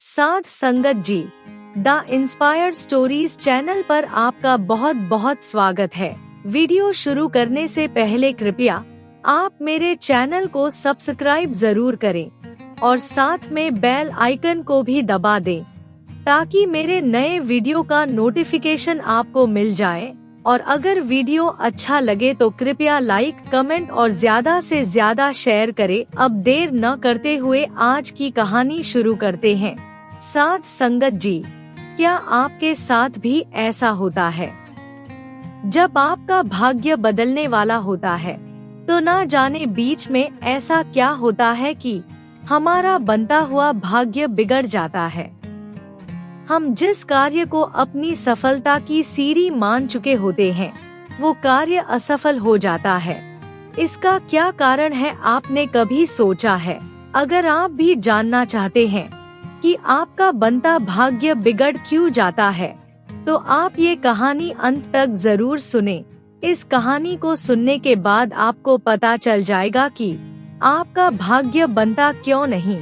साध संगत जी, the inspired stories channel पर आपका बहुत बहुत स्वागत है। वीडियो शुरू करने से पहले कृपया आप मेरे चैनल को सब्सक्राइब जरूर करें और साथ में बेल आइकन को भी दबा दें ताकि मेरे नए वीडियो का नोटिफिकेशन आपको मिल जाए। और अगर वीडियो अच्छा लगे तो कृपया लाइक, कमेंट और ज्यादा से ज्यादा शेयर करें। अब देर न करते हुए आज की कहानी शुरू करते हैं। साध संगत जी, क्या आपके साथ भी ऐसा होता है? जब आपका भाग्य बदलने वाला होता है तो ना जाने बीच में ऐसा क्या होता है कि हमारा बनता हुआ भाग्य बिगड़ जाता है। हम जिस कार्य को अपनी सफलता की सीढ़ी मान चुके होते हैं वो कार्य असफल हो जाता है। इसका क्या कारण है, आपने कभी सोचा है? अगर आप भी जानना चाहते हैं कि आपका बनता भाग्य बिगड़ क्यों जाता है तो आप ये कहानी अंत तक जरूर सुने। इस कहानी को सुनने के बाद आपको पता चल जाएगा कि आपका भाग्य बनता क्यों नहीं।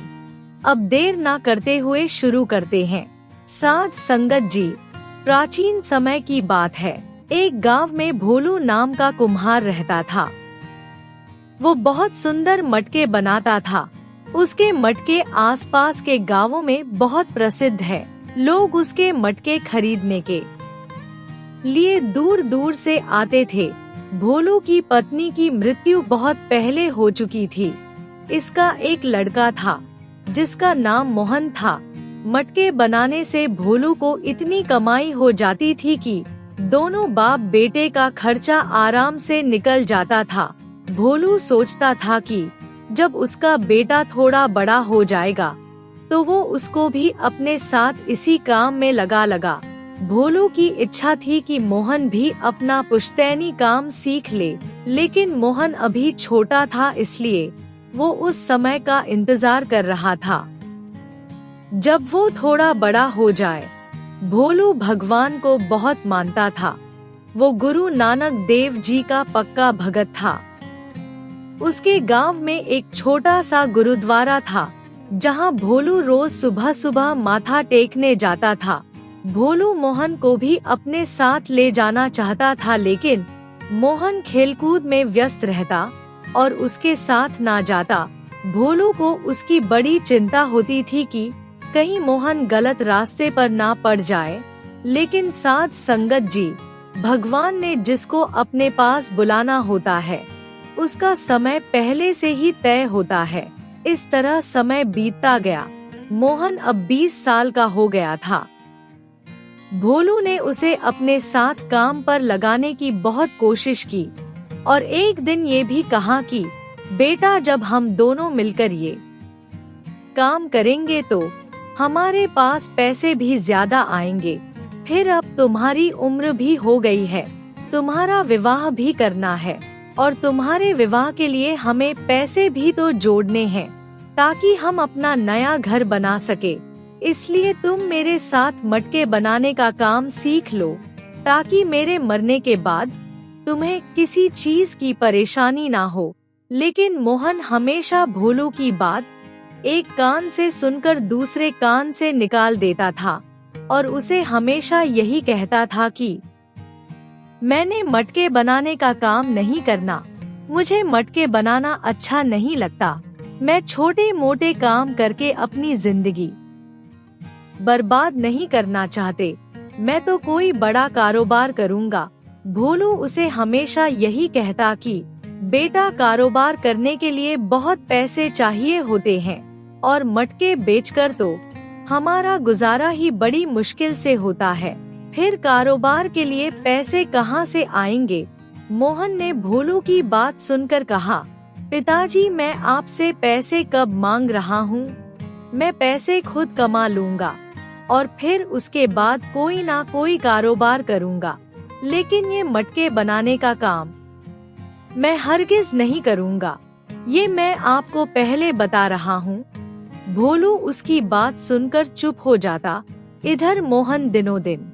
अब देर ना करते हुए शुरू करते हैं। साध संगत जी, प्राचीन समय की बात है। एक गांव में भोलू नाम का कुम्हार रहता था। वो बहुत सुंदर मटके बनाता था। उसके मटके आसपास के गांवों में बहुत प्रसिद्ध है। लोग उसके मटके खरीदने के लिए दूर दूर से आते थे। भोलू की पत्नी की मृत्यु बहुत पहले हो चुकी थी। इसका एक लड़का था जिसका नाम मोहन था। मटके बनाने से भोलू को इतनी कमाई हो जाती थी कि दोनों बाप बेटे का खर्चा आराम से निकल जाता था। भोलू सोचता था कि जब उसका बेटा थोड़ा बड़ा हो जाएगा तो वो उसको भी अपने साथ इसी काम में लगा। भोलू की इच्छा थी कि मोहन भी अपना पुश्तैनी काम सीख ले, लेकिन मोहन अभी छोटा था इसलिए वो उस समय का इंतजार कर रहा था जब वो थोड़ा बड़ा हो जाए। भोलू भगवान को बहुत मानता था। वो गुरु नानक देव जी का पक्का भगत था। उसके गांव में एक छोटा सा गुरुद्वारा था जहां भोलू रोज सुबह सुबह माथा टेकने जाता था। भोलू मोहन को भी अपने साथ ले जाना चाहता था, लेकिन मोहन खेलकूद में व्यस्त रहता और उसके साथ ना जाता। भोलू को उसकी बड़ी चिंता होती थी कि कहीं मोहन गलत रास्ते पर ना पड़ जाए। लेकिन साध संगत जी, भगवान ने जिसको अपने पास बुलाना होता है उसका समय पहले से ही तय होता है। इस तरह समय बीतता गया। मोहन अब 20 साल का हो गया था। भोलू ने उसे अपने साथ काम पर लगाने की बहुत कोशिश की और एक दिन ये भी कहा कि बेटा, जब हम दोनों मिलकर ये काम करेंगे तो हमारे पास पैसे भी ज्यादा आएंगे। फिर अब तुम्हारी उम्र भी हो गई है, तुम्हारा विवाह भी करना है और तुम्हारे विवाह के लिए हमें पैसे भी तो जोड़ने हैं ताकि हम अपना नया घर बना सके। इसलिए तुम मेरे साथ मटके बनाने का काम सीख लो ताकि मेरे मरने के बाद तुम्हें किसी चीज की परेशानी ना हो। लेकिन मोहन हमेशा भोलू की बात एक कान से सुनकर दूसरे कान से निकाल देता था और उसे हमेशा यही कहता था कि मैंने मटके बनाने का काम नहीं करना, मुझे मटके बनाना अच्छा नहीं लगता, मैं छोटे मोटे काम करके अपनी जिंदगी बर्बाद नहीं करना चाहते, मैं तो कोई बड़ा कारोबार करूँगा। भोलू उसे हमेशा यही कहता कि बेटा, कारोबार करने के लिए बहुत पैसे चाहिए होते हैं और मटके बेचकर तो हमारा गुजारा ही बड़ी मुश्किल से होता है। फिर कारोबार के लिए पैसे कहाँ से आएंगे? मोहन ने भोलू की बात सुनकर कहा, पिताजी, मैं आपसे पैसे कब मांग रहा हूँ, मैं पैसे खुद कमा लूँगा और फिर उसके बाद कोई ना कोई कारोबार करूँगा, लेकिन ये मटके बनाने का काम मैं हरगिज नहीं करूँगा, ये मैं आपको पहले बता रहा हूँ। भोलू उसकी बात सुनकर चुप हो जाता। इधर मोहन दिनों दिन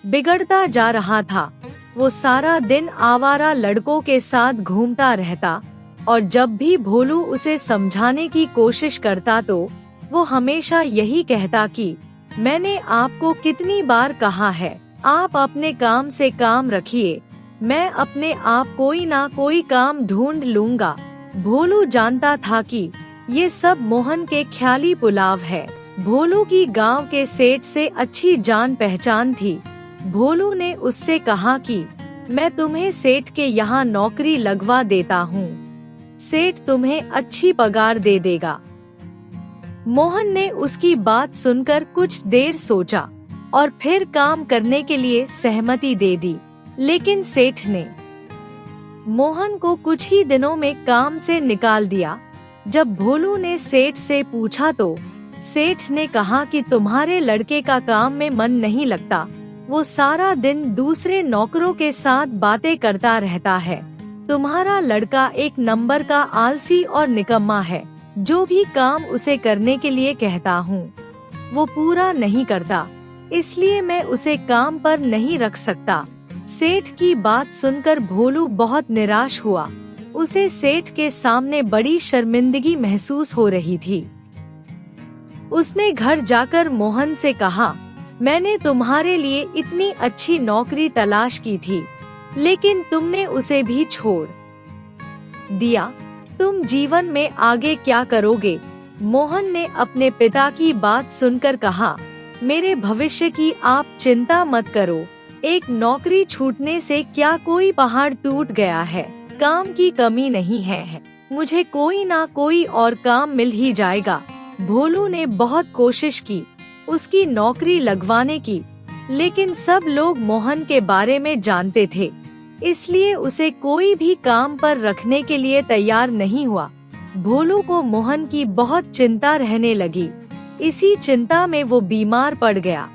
बिगड़ता जा रहा था। वो सारा दिन आवारा लड़कों के साथ घूमता रहता और जब भी भोलू उसे समझाने की कोशिश करता तो वो हमेशा यही कहता कि मैंने आपको कितनी बार कहा है, आप अपने काम से काम रखिए, मैं अपने आप कोई ना कोई काम ढूंढ लूंगा। भोलू जानता था कि ये सब मोहन के ख्याली पुलाव है। भोलू की गांव के सेठ से अच्छी जान पहचान थी। भोलू ने उससे कहा कि मैं तुम्हें सेठ के यहाँ नौकरी लगवा देता हूँ, सेठ तुम्हें अच्छी पगार दे देगा। मोहन ने उसकी बात सुनकर कुछ देर सोचा और फिर काम करने के लिए सहमति दे दी। लेकिन सेठ ने मोहन को कुछ ही दिनों में काम से निकाल दिया। जब भोलू ने सेठ से पूछा तो सेठ ने कहा कि तुम्हारे लड़के का काम में मन नहीं लगता, वो सारा दिन दूसरे नौकरों के साथ बातें करता रहता है। तुम्हारा लड़का एक नंबर का आलसी और निकम्मा है। जो भी काम उसे करने के लिए कहता हूँ वो पूरा नहीं करता, इसलिए मैं उसे काम पर नहीं रख सकता। सेठ की बात सुनकर भोलू बहुत निराश हुआ। उसे सेठ के सामने बड़ी शर्मिंदगी महसूस हो रही थी। उसने घर जाकर मोहन से कहा, मैंने तुम्हारे लिए इतनी अच्छी नौकरी तलाश की थी, लेकिन तुमने उसे भी छोड़ दिया। तुम जीवन में आगे क्या करोगे? मोहन ने अपने पिता की बात सुनकर कहा, मेरे भविष्य की आप चिंता मत करो। एक नौकरी छूटने से क्या कोई पहाड़ टूट गया है? काम की कमी नहीं है, मुझे कोई ना कोई और काम मिल ही जाएगा। भोलू ने बहुत कोशिश की उसकी नौकरी लगवाने की, लेकिन सब लोग मोहन के बारे में जानते थे, इसलिए उसे कोई भी काम पर रखने के लिए तैयार नहीं हुआ। भोलू को मोहन की बहुत चिंता रहने लगी। इसी चिंता में वो बीमार पड़ गया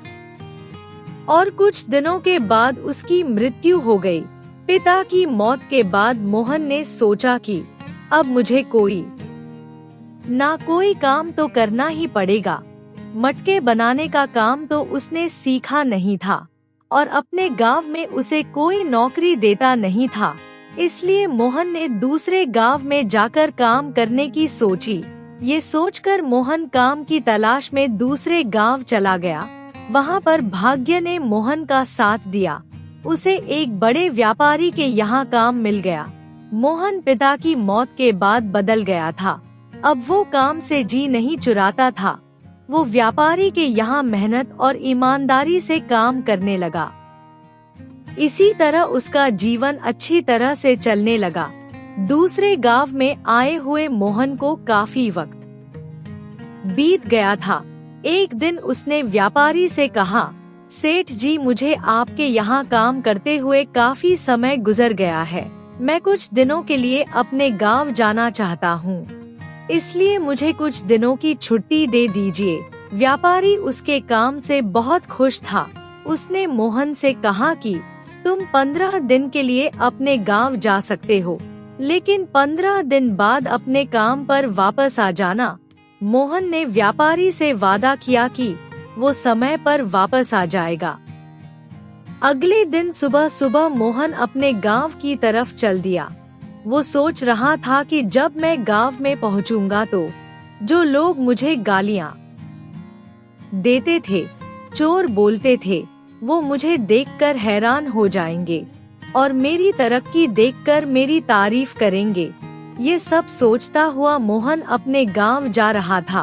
और कुछ दिनों के बाद उसकी मृत्यु हो गई। पिता की मौत के बाद मोहन ने सोचा कि अब मुझे कोई ना कोई काम तो करना ही पड़ेगा। मटके बनाने का काम तो उसने सीखा नहीं था और अपने गांव में उसे कोई नौकरी देता नहीं था, इसलिए मोहन ने दूसरे गांव में जाकर काम करने की सोची। ये सोचकर मोहन काम की तलाश में दूसरे गांव चला गया। वहाँ पर भाग्य ने मोहन का साथ दिया। उसे एक बड़े व्यापारी के यहाँ काम मिल गया। मोहन पिता की मौत के बाद बदल गया था। अब वो काम से जी नहीं चुराता था। वो व्यापारी के यहाँ मेहनत और ईमानदारी से काम करने लगा। इसी तरह उसका जीवन अच्छी तरह से चलने लगा। दूसरे गांव में आए हुए मोहन को काफी वक्त बीत गया था। एक दिन उसने व्यापारी से कहा, सेठ जी, मुझे आपके यहाँ काम करते हुए काफी समय गुजर गया है। मैं कुछ दिनों के लिए अपने गांव जाना चाहता हूँ, इसलिए मुझे कुछ दिनों की छुट्टी दे दीजिए। व्यापारी उसके काम से बहुत खुश था। उसने मोहन से कहा कि तुम 15 दिन के लिए अपने गांव जा सकते हो, लेकिन 15 दिन बाद अपने काम पर वापस आ जाना। मोहन ने व्यापारी से वादा किया कि वो समय पर वापस आ जाएगा। अगले दिन सुबह सुबह मोहन अपने गांव की तरफ चल दिया। वो सोच रहा था कि जब मैं गांव में पहुंचूंगा तो जो लोग मुझे गालियां देते थे, चोर बोलते थे, वो मुझे देखकर हैरान हो जाएंगे और मेरी तरक्की देखकर मेरी तारीफ करेंगे। ये सब सोचता हुआ मोहन अपने गांव जा रहा था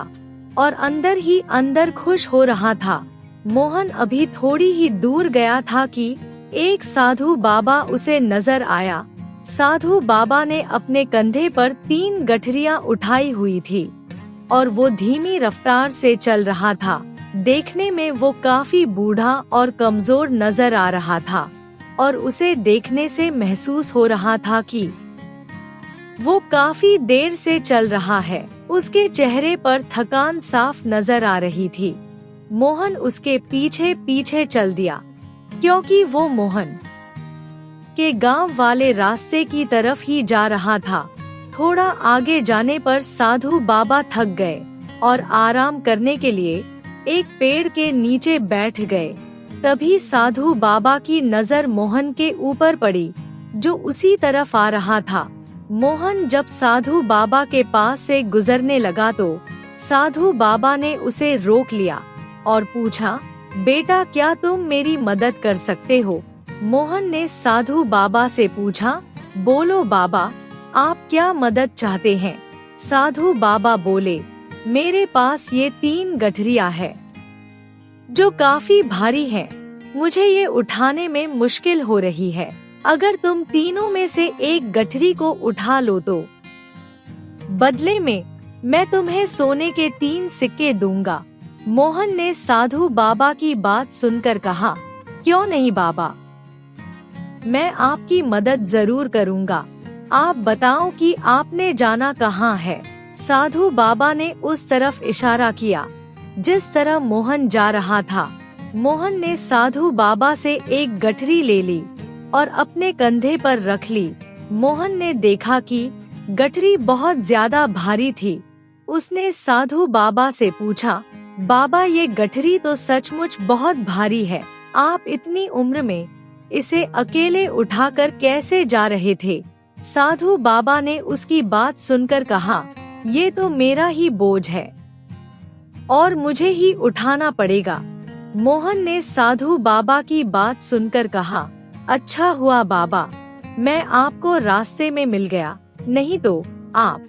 और अंदर ही अंदर खुश हो रहा था। मोहन अभी थोड़ी ही दूर गया था कि एक साधु बाबा उसे नजर आया। साधु बाबा ने अपने कंधे पर 3 गठरियां उठाई हुई थी और वो धीमी रफ्तार से चल रहा था। देखने में वो काफी बूढ़ा और कमजोर नजर आ रहा था और उसे देखने से महसूस हो रहा था कि वो काफी देर से चल रहा है। उसके चेहरे पर थकान साफ नजर आ रही थी। मोहन उसके पीछे पीछे चल दिया, क्योंकि वो मोहन के गांव वाले रास्ते की तरफ ही जा रहा था। थोड़ा आगे जाने पर साधु बाबा थक गए और आराम करने के लिए एक पेड़ के नीचे बैठ गए। तभी साधु बाबा की नजर मोहन के ऊपर पड़ी, जो उसी तरफ आ रहा था। मोहन जब साधु बाबा के पास से गुजरने लगा तो साधु बाबा ने उसे रोक लिया और पूछा, बेटा क्या तुम मेरी मदद कर सकते हो? मोहन ने साधु बाबा से पूछा, बोलो बाबा, आप क्या मदद चाहते हैं? साधु बाबा बोले, मेरे पास ये 3 गठरियां है जो काफी भारी है। मुझे ये उठाने में मुश्किल हो रही है। अगर तुम तीनों में से एक गठरी को उठा लो तो बदले में मैं तुम्हें सोने के 3 सिक्के दूंगा। मोहन ने साधु बाबा की बात सुनकर कहा, क्यों नहीं बाबा, मैं आपकी मदद जरूर करूंगा। आप बताओ कि आपने जाना कहाँ है? साधु बाबा ने उस तरफ इशारा किया जिस तरह मोहन जा रहा था। मोहन ने साधु बाबा से एक गठरी ले ली और अपने कंधे पर रख ली। मोहन ने देखा कि गठरी बहुत ज्यादा भारी थी। उसने साधु बाबा से पूछा, बाबा ये गठरी तो सचमुच बहुत भारी है। आप इतनी उम्र में इसे अकेले उठाकर कैसे जा रहे थे? साधु बाबा ने उसकी बात सुनकर कहा, ये तो मेरा ही बोझ है और मुझे ही उठाना पड़ेगा। मोहन ने साधु बाबा की बात सुनकर कहा, अच्छा हुआ बाबा, मैं आपको रास्ते में मिल गया, नहीं तो आप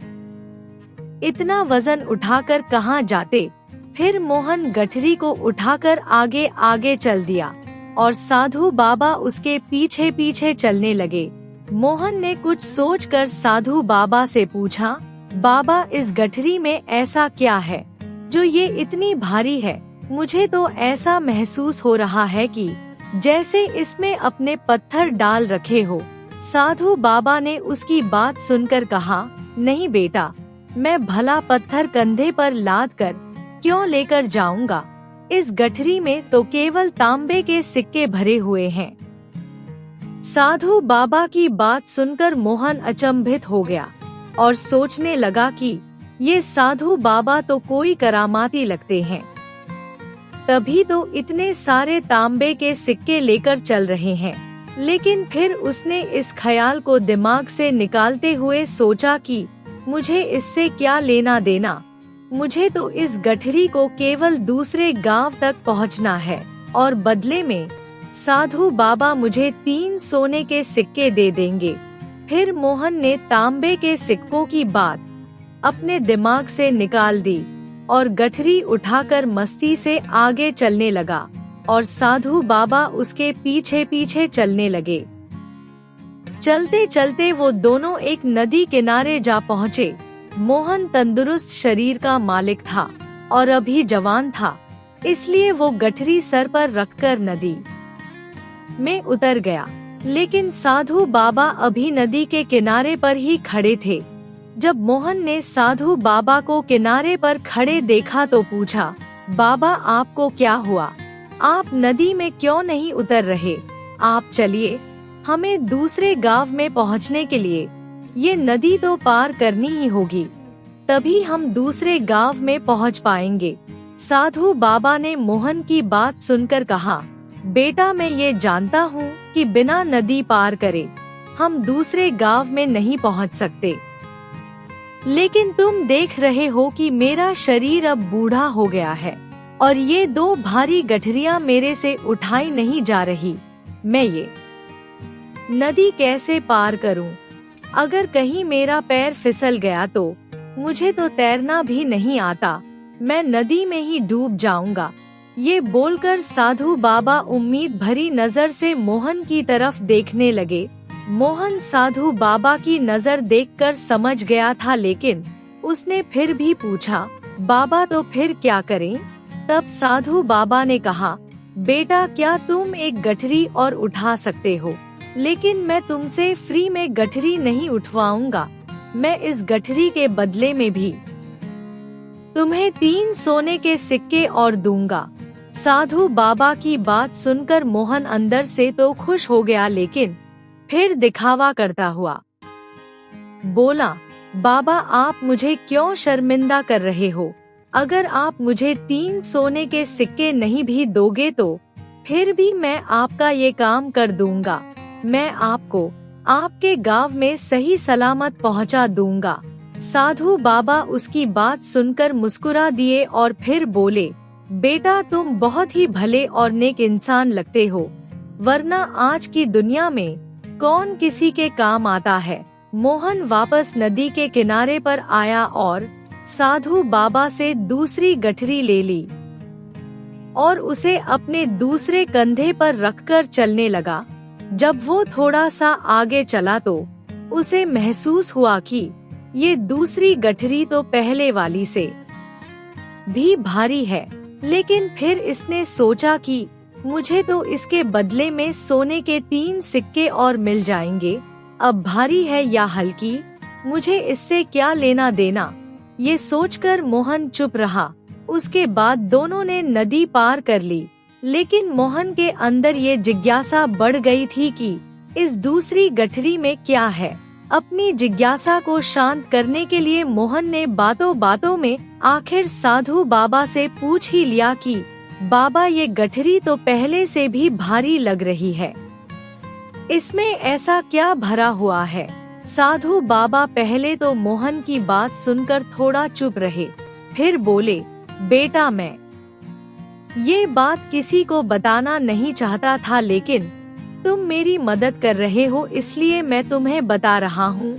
इतना वजन उठाकर कहाँ जाते? फिर मोहन गठरी को उठाकर आगे आगे चल दिया और साधु बाबा उसके पीछे पीछे चलने लगे। मोहन ने कुछ सोचकर साधु बाबा से पूछा, बाबा इस गठरी में ऐसा क्या है जो ये इतनी भारी है? मुझे तो ऐसा महसूस हो रहा है कि जैसे इसमें अपने पत्थर डाल रखे हो। साधु बाबा ने उसकी बात सुनकर कहा, नहीं बेटा, मैं भला पत्थर कंधे पर लाद कर क्यों लेकर जाऊंगा? इस गठरी में तो केवल तांबे के सिक्के भरे हुए हैं। साधु बाबा की बात सुनकर मोहन अचंभित हो गया और सोचने लगा कि ये साधु बाबा तो कोई करामाती लगते हैं, तभी तो इतने सारे तांबे के सिक्के लेकर चल रहे हैं। लेकिन फिर उसने इस ख्याल को दिमाग से निकालते हुए सोचा कि मुझे इससे क्या लेना देना, मुझे तो इस गठरी को केवल दूसरे गांव तक पहुंचना है और बदले में साधु बाबा मुझे 3 सोने के सिक्के दे देंगे। फिर मोहन ने तांबे के सिक्कों की बात अपने दिमाग से निकाल दी और गठरी उठाकर मस्ती से आगे चलने लगा और साधु बाबा उसके पीछे पीछे चलने लगे। चलते चलते वो दोनों एक नदी किनारे जा पहुँचे। मोहन तंदुरुस्त शरीर का मालिक था और अभी जवान था, इसलिए वो गठरी सर पर रखकर नदी में उतर गया। लेकिन साधु बाबा अभी नदी के किनारे पर ही खड़े थे। जब मोहन ने साधु बाबा को किनारे पर खड़े देखा तो पूछा, बाबा आपको क्या हुआ? आप नदी में क्यों नहीं उतर रहे? आप चलिए, हमें दूसरे गांव में पहुंचने के लिए ये नदी तो पार करनी ही होगी, तभी हम दूसरे गांव में पहुंच पाएंगे। साधु बाबा ने मोहन की बात सुनकर कहा, बेटा मैं ये जानता हूँ कि बिना नदी पार करे हम दूसरे गांव में नहीं पहुँच सकते, लेकिन तुम देख रहे हो कि मेरा शरीर अब बूढ़ा हो गया है और ये 2 भारी गठरियां मेरे से उठाई नहीं जा रही। मैं ये नदी कैसे पार करूं? अगर कहीं मेरा पैर फिसल गया तो मुझे तो तैरना भी नहीं आता, मैं नदी में ही डूब जाऊंगा। ये बोलकर साधु बाबा उम्मीद भरी नजर से मोहन की तरफ देखने लगे। मोहन साधु बाबा की नजर देखकर समझ गया था, लेकिन उसने फिर भी पूछा, बाबा तो फिर क्या करें? तब साधु बाबा ने कहा, बेटा क्या तुम एक गठरी और उठा सकते हो? लेकिन मैं तुमसे फ्री में गठरी नहीं उठवाऊंगा। मैं इस गठरी के बदले में भी तुम्हें 3 सोने के सिक्के और दूंगा। साधु बाबा की बात सुनकर मोहन अंदर से तो खुश हो गया, लेकिन फिर दिखावा करता हुआ बोला, बाबा आप मुझे क्यों शर्मिंदा कर रहे हो? अगर आप मुझे 3 सोने के सिक्के नहीं भी दोगे तो फिर भी मैं आपका ये काम कर दूंगा। मैं आपको आपके गांव में सही सलामत पहुंचा दूंगा। साधु बाबा उसकी बात सुनकर मुस्कुरा दिए और फिर बोले, बेटा तुम बहुत ही भले और नेक इंसान लगते हो, वरना आज की दुनिया में कौन किसी के काम आता है। मोहन वापस नदी के किनारे पर आया और साधु बाबा से दूसरी गठरी ले ली और उसे अपने दूसरे कंधे पर रखकर चलने लगा। जब वो थोड़ा सा आगे चला तो उसे महसूस हुआ कि ये दूसरी गठरी तो पहले वाली से भी भारी है, लेकिन फिर इसने सोचा कि मुझे तो इसके बदले में सोने के 3 सिक्के और मिल जाएंगे। अब भारी है या हल्की, मुझे इससे क्या लेना देना। ये सोचकर मोहन चुप रहा। उसके बाद दोनों ने नदी पार कर ली, लेकिन मोहन के अंदर ये जिज्ञासा बढ़ गई थी कि इस दूसरी गठरी में क्या है। अपनी जिज्ञासा को शांत करने के लिए मोहन ने बातों बातों में आखिर साधु बाबा से पूछ ही लिया कि बाबा ये गठरी तो पहले से भी भारी लग रही है, इसमें ऐसा क्या भरा हुआ है। साधु बाबा पहले तो मोहन की बात सुनकर थोड़ा चुप रहे, फिर बोले, बेटा मैं ये बात किसी को बताना नहीं चाहता था, लेकिन तुम मेरी मदद कर रहे हो इसलिए मैं तुम्हें बता रहा हूँ।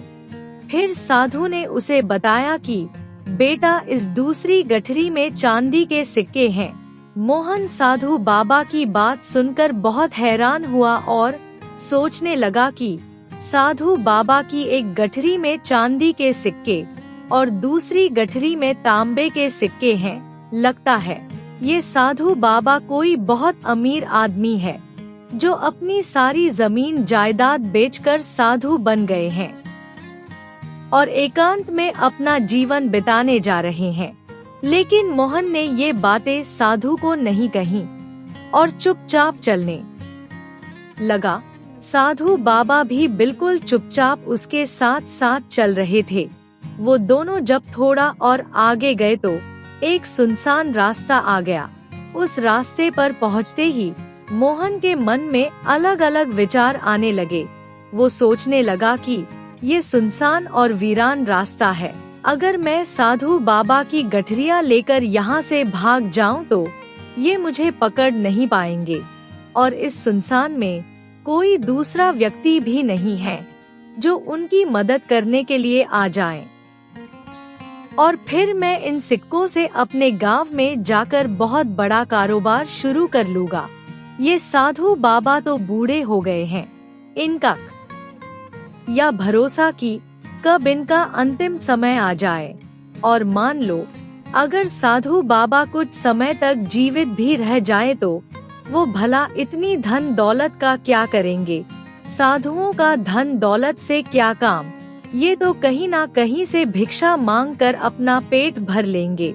फिर साधु ने उसे बताया कि बेटा इस दूसरी गठरी में चांदी के सिक्के हैं। मोहन साधु बाबा की बात सुनकर बहुत हैरान हुआ और सोचने लगा कि साधु बाबा की एक गठरी में चांदी के सिक्के और दूसरी गठरी में तांबे के सिक्के हैं। लगता है ये साधु बाबा कोई बहुत अमीर आदमी है जो अपनी सारी जमीन जायदाद बेचकर साधु बन गए हैं और एकांत में अपना जीवन बिताने जा रहे हैं। लेकिन मोहन ने ये बातें साधु को नहीं कही और चुपचाप चलने लगा। साधु बाबा भी बिल्कुल चुपचाप उसके साथ साथ चल रहे थे। वो दोनों जब थोड़ा और आगे गए तो एक सुनसान रास्ता आ गया। उस रास्ते पर पहुँचते ही मोहन के मन में अलग अलग विचार आने लगे। वो सोचने लगा कि ये सुनसान और वीरान रास्ता है, अगर मैं साधु बाबा की गठरियाँ लेकर यहाँ से भाग जाऊं तो ये मुझे पकड़ नहीं पाएंगे और इस सुनसान में कोई दूसरा व्यक्ति भी नहीं है जो उनकी मदद करने के लिए आ जाए। और फिर मैं इन सिक्कों से अपने गांव में जाकर बहुत बड़ा कारोबार शुरू कर लूंगा। ये साधु बाबा तो बूढ़े हो गए हैं, इनका या भरोसा कि कब इनका अंतिम समय आ जाए। और मान लो अगर साधु बाबा कुछ समय तक जीवित भी रह जाए तो वो भला इतनी धन दौलत का क्या करेंगे। साधुओं का धन दौलत से क्या काम, ये तो कहीं ना कहीं से भिक्षा मांग कर अपना पेट भर लेंगे।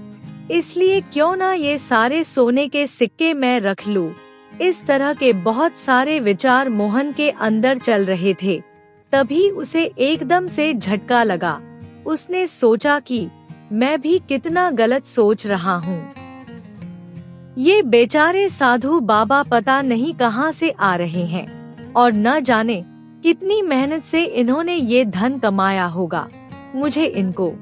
इसलिए क्यों ना ये सारे सोने के सिक्के मैं रख लूं। इस तरह के बहुत सारे विचार मोहन के अंदर चल रहे थे। तभी उसे एकदम से झटका लगा। उसने सोचा कि मैं भी कितना गलत सोच रहा हूँ। ये बेचारे साधु बाबा पता नहीं कहाँ से आ रहे हैं और न जाने कितनी मेहनत से इन्होंने ये धन कमाया होगा। मुझे इनको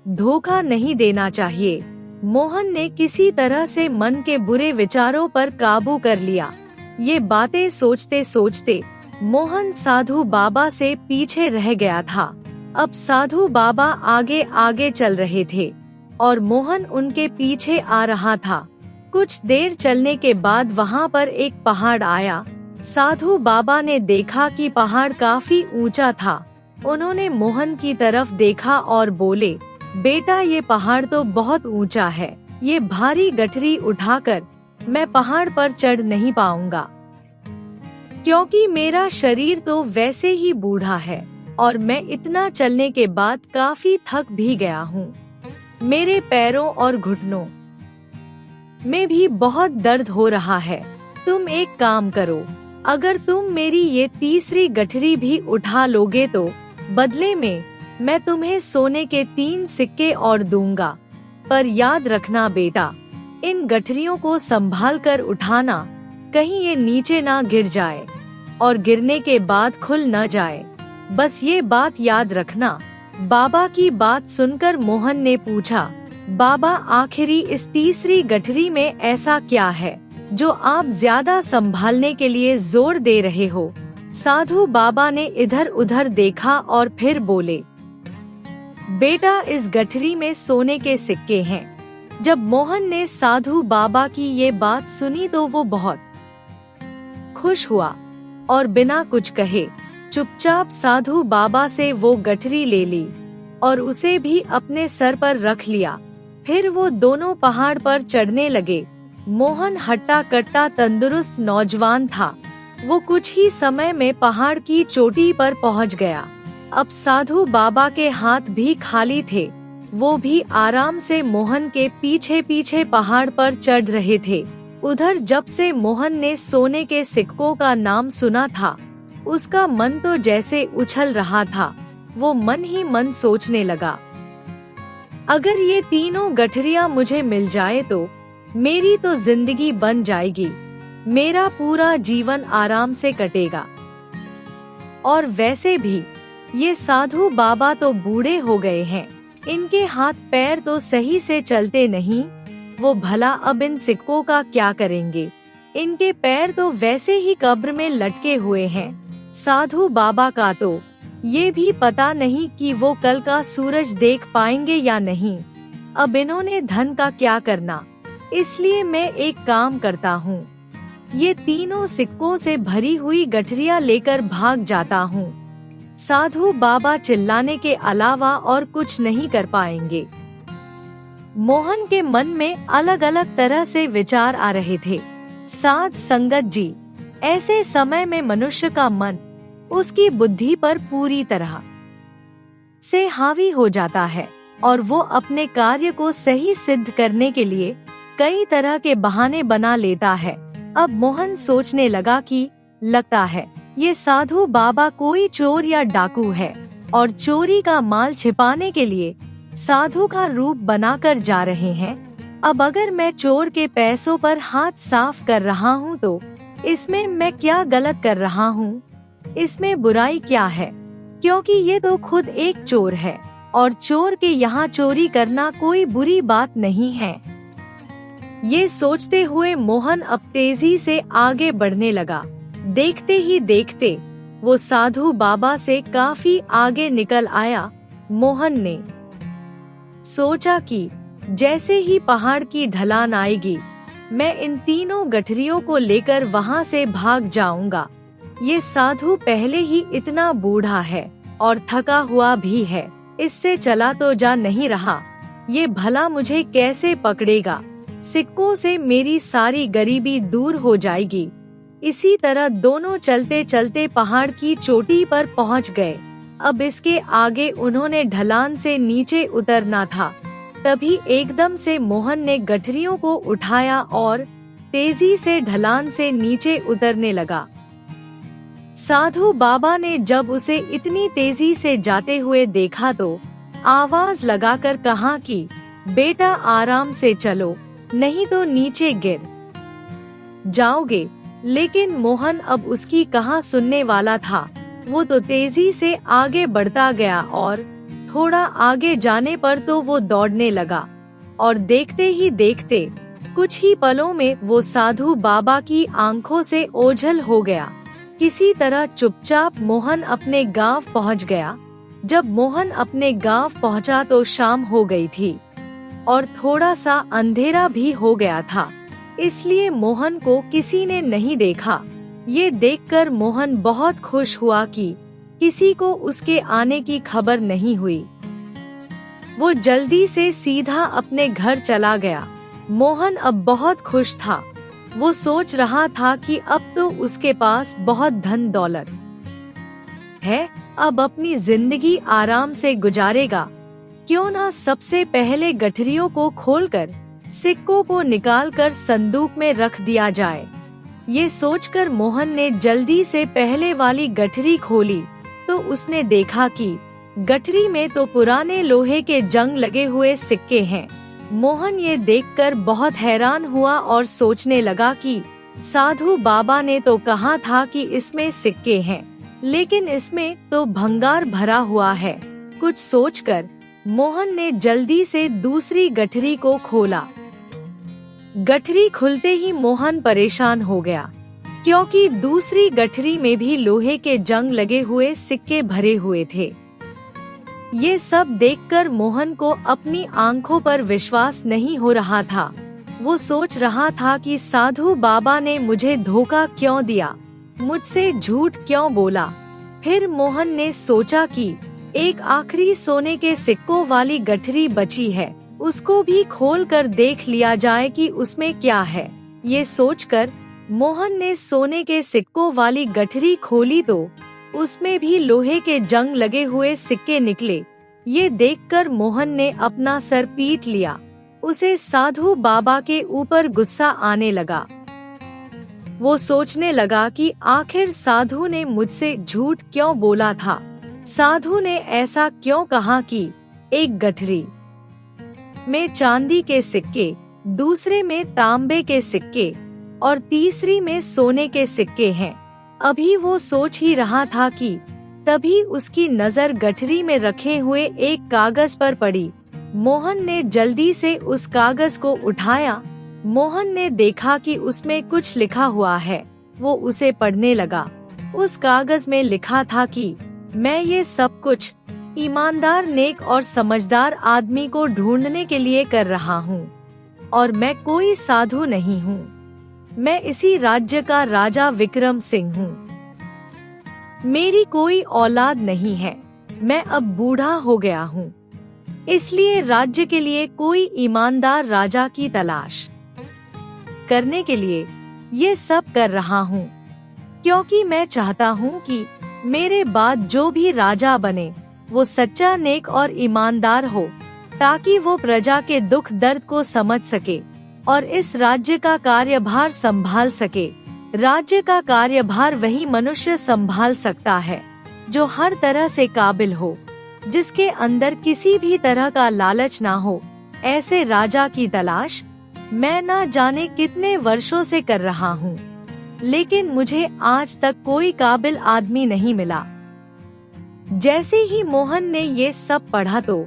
धोखा नहीं देना चाहिए। मोहन ने किसी तरह से मन के बुरे विचारों पर काबू कर लिया। ये बातें सोचते सोचते मोहन साधु बाबा से पीछे रह गया था। अब साधु बाबा आगे आगे चल रहे थे और मोहन उनके पीछे आ रहा था। कुछ देर चलने के बाद वहाँ पर एक पहाड़ आया। साधु बाबा ने देखा कि पहाड़ काफी ऊंचा था। उन्होंने मोहन की तरफ देखा और बोले, बेटा ये पहाड़ तो बहुत ऊंचा है, ये भारी गठरी उठाकर मैं पहाड़ पर चढ़ नहीं पाऊंगा, क्योंकि मेरा शरीर तो वैसे ही बूढ़ा है और मैं इतना चलने के बाद काफी थक भी गया हूँ। मेरे पैरों और घुटनों में भी बहुत दर्द हो रहा है। तुम एक काम करो, अगर तुम मेरी ये तीसरी गठरी भी उठा लोगे तो बदले में मैं तुम्हें सोने के 3 सिक्के और दूंगा। पर याद रखना बेटा, इन गठरियों को संभाल कर उठाना, कहीं ये नीचे ना गिर जाए और गिरने के बाद खुल न जाए। बस ये बात याद रखना। बाबा की बात सुनकर मोहन ने पूछा, बाबा आखिरी इस तीसरी गठरी में ऐसा क्या है जो आप ज्यादा संभालने के लिए जोर दे रहे हो? साधु बाबा ने इधर उधर देखा और फिर बोले, बेटा इस गठरी में सोने के सिक्के हैं। जब मोहन ने साधु बाबा की ये बात सुनी तो वो बहुत खुश हुआ और बिना कुछ कहे चुपचाप साधु बाबा से वो गठरी ले ली और उसे भी अपने सर पर रख लिया। फिर वो दोनों पहाड़ पर चढ़ने लगे। मोहन हट्टा कट्टा तंदुरुस्त नौजवान था। वो कुछ ही समय में पहाड़ की चोटी पर पहुंच गया। अब साधु बाबा के हाथ भी खाली थे। वो भी आराम से मोहन के पीछे पीछे पहाड़ पर चढ़ रहे थे। उधर जब से मोहन ने सोने के सिक्कों का नाम सुना था, उसका मन तो जैसे उछल रहा था। वो मन ही मन सोचने लगा, अगर ये तीनों गठरियां मुझे मिल जाए तो मेरी तो जिंदगी बन जाएगी। मेरा पूरा जीवन आराम से कटेगा। और वैसे भी ये साधु बाबा तो बूढ़े हो गए हैं, इनके हाथ पैर तो सही से चलते नहीं। वो भला अब इन सिक्कों का क्या करेंगे? इनके पैर तो वैसे ही कब्र में लटके हुए हैं। साधु बाबा का तो ये भी पता नहीं कि वो कल का सूरज देख पाएंगे या नहीं। अब इन्होंने धन का क्या करना, इसलिए मैं एक काम करता हूँ, ये तीनों सिक्कों से भरी हुई गठरियाँ लेकर भाग जाता हूँ। साधु बाबा चिल्लाने के अलावा और कुछ नहीं कर पाएंगे। मोहन के मन में अलग अलग तरह से विचार आ रहे थे। साध संगत जी, ऐसे समय में मनुष्य का मन उसकी बुद्धि पर पूरी तरह से हावी हो जाता है और वो अपने कार्य को सही सिद्ध करने के लिए कई तरह के बहाने बना लेता है। अब मोहन सोचने लगा कि लगता है ये साधु बाबा कोई चोर या डाकू है और चोरी का माल छिपाने के लिए साधु का रूप बनाकर जा रहे हैं। अब अगर मैं चोर के पैसों पर हाथ साफ कर रहा हूँ तो इसमें मैं क्या गलत कर रहा हूँ? इसमें बुराई क्या है? क्योंकि ये तो खुद एक चोर है और चोर के यहाँ चोरी करना कोई बुरी बात नहीं है। ये सोचते हुए मोहन अब तेजी से आगे बढ़ने लगा। देखते ही देखते वो साधु बाबा से काफी आगे निकल आया। मोहन ने सोचा कि जैसे ही पहाड़ की ढलान आएगी, मैं इन तीनों गठरियों को लेकर वहाँ से भाग जाऊंगा। ये साधु पहले ही इतना बूढ़ा है और थका हुआ भी है, इससे चला तो जा नहीं रहा। ये भला मुझे कैसे पकड़ेगा? सिक्कों से मेरी सारी गरीबी दूर हो जाएगी। इसी तरह दोनों चलते चलते पहाड़ की चोटी पर पहुंच गए। अब इसके आगे उन्होंने ढलान से नीचे उतरना था। तभी एकदम से मोहन ने गठरियों को उठाया और तेजी से ढलान से नीचे उतरने लगा। साधु बाबा ने जब उसे इतनी तेजी से जाते हुए देखा तो आवाज लगाकर कहा कि बेटा आराम से चलो, नहीं तो नीचे गिर जाओगे। लेकिन मोहन अब उसकी कहाँ सुनने वाला था। वो तो तेजी से आगे बढ़ता गया और थोड़ा आगे जाने पर तो वो दौड़ने लगा और देखते ही देखते कुछ ही पलों में वो साधु बाबा की आंखों से ओझल हो गया। किसी तरह चुपचाप मोहन अपने गांव पहुंच गया। जब मोहन अपने गांव पहुंचा तो शाम हो गई थी और थोड़ा सा अंधेरा भी हो गया था, इसलिए मोहन को किसी ने नहीं देखा। ये देखकर मोहन बहुत खुश हुआ कि किसी को उसके आने की खबर नहीं हुई। वो जल्दी से सीधा अपने घर चला गया। मोहन अब बहुत खुश था। वो सोच रहा था कि अब तो उसके पास बहुत धन दौलत है, अब अपनी जिंदगी आराम से गुजारेगा। क्यों ना सबसे पहले गठरियों को खोलकर सिक्कों को निकालकर संदूक में रख दिया जाए। ये सोचकर मोहन ने जल्दी से पहले वाली गठरी खोली तो उसने देखा कि गठरी में तो पुराने लोहे के जंग लगे हुए सिक्के हैं। मोहन ये देखकर बहुत हैरान हुआ और सोचने लगा कि साधु बाबा ने तो कहा था कि इसमें सिक्के हैं, लेकिन इसमें तो भंगार भरा हुआ है। कुछ सोचकर मोहन ने जल्दी से दूसरी गठरी को खोला। गठरी खुलते ही मोहन परेशान हो गया, क्योंकि दूसरी गठरी में भी लोहे के जंग लगे हुए सिक्के भरे हुए थे। ये सब देखकर मोहन को अपनी आंखों पर विश्वास नहीं हो रहा था। वो सोच रहा था कि साधु बाबा ने मुझे धोखा क्यों दिया, मुझसे झूठ क्यों बोला। फिर मोहन ने सोचा कि एक आखिरी सोने के सिक्कों वाली गठरी बची है, उसको भी खोलकर देख लिया जाए कि उसमें क्या है। ये सोचकर मोहन ने सोने के सिक्कों वाली गठरी खोली तो उसमें भी लोहे के जंग लगे हुए सिक्के निकले। ये देखकर मोहन ने अपना सर पीट लिया। उसे साधु बाबा के ऊपर गुस्सा आने लगा। वो सोचने लगा कि आखिर साधु ने मुझसे झूठ क्यों बोला था। साधु ने ऐसा क्यों कहा कि एक गठरी में चांदी के सिक्के, दूसरे में तांबे के सिक्के और तीसरी में सोने के सिक्के हैं। अभी वो सोच ही रहा था कि तभी उसकी नजर गठरी में रखे हुए एक कागज पर पड़ी। मोहन ने जल्दी से उस कागज को उठाया। मोहन ने देखा कि उसमें कुछ लिखा हुआ है। वो उसे पढ़ने लगा। उस कागज में लिखा था कि मैं ये सब कुछ ईमानदार, नेक और समझदार आदमी को ढूंढने के लिए कर रहा हूँ और मैं कोई साधु नहीं हूँ। मैं इसी राज्य का राजा विक्रम सिंह हूँ। मेरी कोई औलाद नहीं है। मैं अब बूढ़ा हो गया हूँ, इसलिए राज्य के लिए कोई ईमानदार राजा की तलाश करने के लिए ये सब कर रहा हूँ, क्योंकि मैं चाहता हूँ कि मेरे बाद जो भी राजा बने वो सच्चा, नेक और ईमानदार हो, ताकि वो प्रजा के दुख दर्द को समझ सके और इस राज्य का कार्यभार संभाल सके। राज्य का कार्यभार वही मनुष्य संभाल सकता है जो हर तरह से काबिल हो, जिसके अंदर किसी भी तरह का लालच ना हो। ऐसे राजा की तलाश मैं ना जाने कितने वर्षों से कर रहा हूँ, लेकिन मुझे आज तक कोई काबिल आदमी नहीं मिला। जैसे ही मोहन ने ये सब पढ़ा तो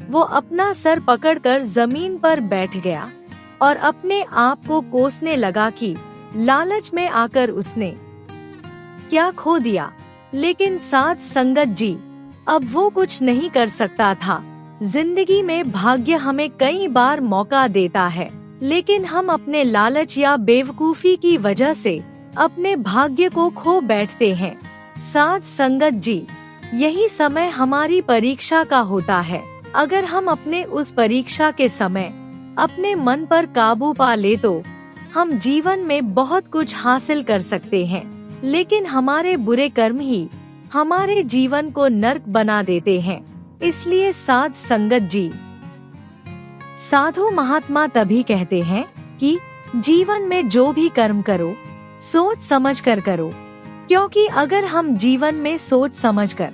वो अपना सर पकड़कर जमीन पर बैठ गया और अपने आप को कोसने लगा कि लालच में आकर उसने क्या खो दिया। लेकिन साथ संगत जी, अब वो कुछ नहीं कर सकता था। जिंदगी में भाग्य हमें कई बार मौका देता है, लेकिन हम अपने लालच या बेवकूफी की वजह से अपने भाग्य को खो बैठते हैं। साथ संगत जी, यही समय हमारी परीक्षा का होता है। अगर हम अपने उस परीक्षा के समय अपने मन पर काबू पा ले तो हम जीवन में बहुत कुछ हासिल कर सकते हैं, लेकिन हमारे बुरे कर्म ही हमारे जीवन को नर्क बना देते हैं। इसलिए साध संगत जी, साधु महात्मा तभी कहते हैं कि जीवन में जो भी कर्म करो सोच समझ कर करो, क्योंकि अगर हम जीवन में सोच समझ कर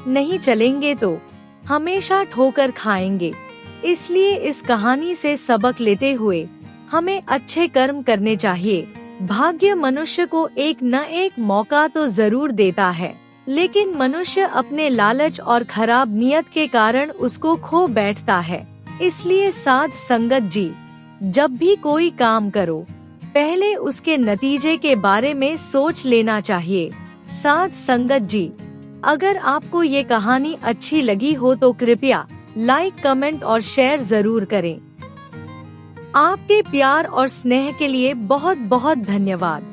नहीं चलेंगे तो हमेशा ठोकर खाएंगे। इसलिए इस कहानी से सबक लेते हुए हमें अच्छे कर्म करने चाहिए। भाग्य मनुष्य को एक न एक मौका तो जरूर देता है, लेकिन मनुष्य अपने लालच और खराब नियत के कारण उसको खो बैठता है। इसलिए साध संगत जी, जब भी कोई काम करो पहले उसके नतीजे के बारे में सोच लेना चाहिए। साध संगत जी, अगर आपको ये कहानी अच्छी लगी हो तो कृपया लाइक, कमेंट और शेयर जरूर करें। आपके प्यार और स्नेह के लिए बहुत बहुत धन्यवाद।